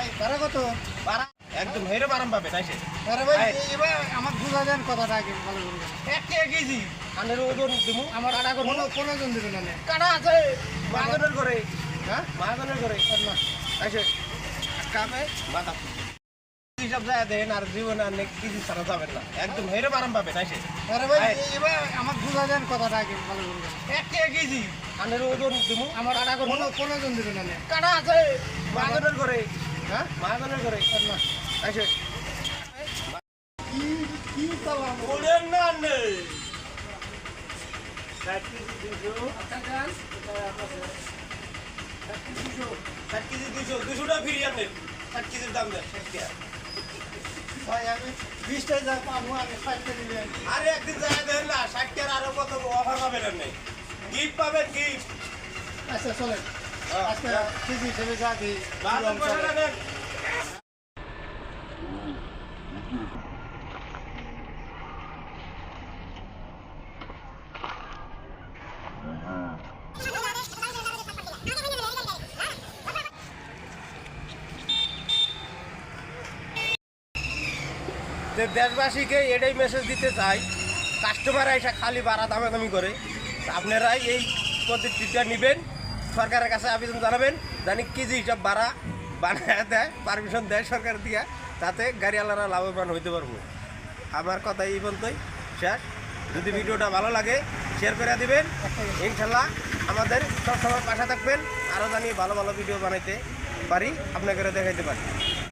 ভাই ভাড়া কত? ভাড়া একদম হেরে বারাম পাবে তাই সে আরে ভাই এবার আমার বুঝা দেন কথাটা আগে ভালো করে। 1 টাকা কেজি আনের ওজন দিমু আমার কাটা কোনো জন দিবেন না। কাটা আছে মাগনের করে হ্যাঁ মাগনের করে না তাই সে কামে বাতা হিসাব যায় দেন আর জীবন আর কেজি ছাড়া যাবেন না একদম হেরে বারাম পাবে তাই সে আরে ভাই এবার আমার বুঝা দেন কথাটা আগে ভালো করে। 1 টাকা কেজি আনের ওজন দিমু আমার কাটা কোনো জন দিবেন না। কাটা আছে মাগনের করে হ্যাঁ মাগনের করে না তাই সে কি কি চালাম ওরেন না নেই 60 কেজি 200 আচ্ছা গান 60 কেজি 200 টাকা ফিরিয়ে আনেন 60 কেজির দাম দেন 60 টাকা ভাই আমি 20 টাকা যা পাবো আমি 60 টাকা দিবেন। আরে একদিন যায় দেন না 60 টাকার আরো কত অফার পাবেন আপনি গিফট পাবেন গিফট আচ্ছা চলেন আজকে কেজি হিসেবে যা দিই বাজার পয়সা দেন যে দেশবাসীকে এটাই মেসেজ দিতে চাই কাস্টমার এসে খালি বাড়া দামাদামি করে আপনারাই এই পদ্ধতিটা নেবেন সরকারের কাছে আবেদন জানাবেন জানি কেজি হিসাব বাড়া বানায় দেয় পারমিশন দেয় সরকার দিয়ে তাতে গাড়িওয়ালারা লাভবান হইতে পারবো আমার কথা এই পর্যন্তই শেষ যদি ভিডিওটা ভালো লাগে শেয়ার করে দিবেন ইনশাল্লাহ আমাদের সবসময় পাশে থাকবেন আরও জানি ভালো ভালো ভিডিও বানাইতে পারি আপনাকে দেখাইতে পারি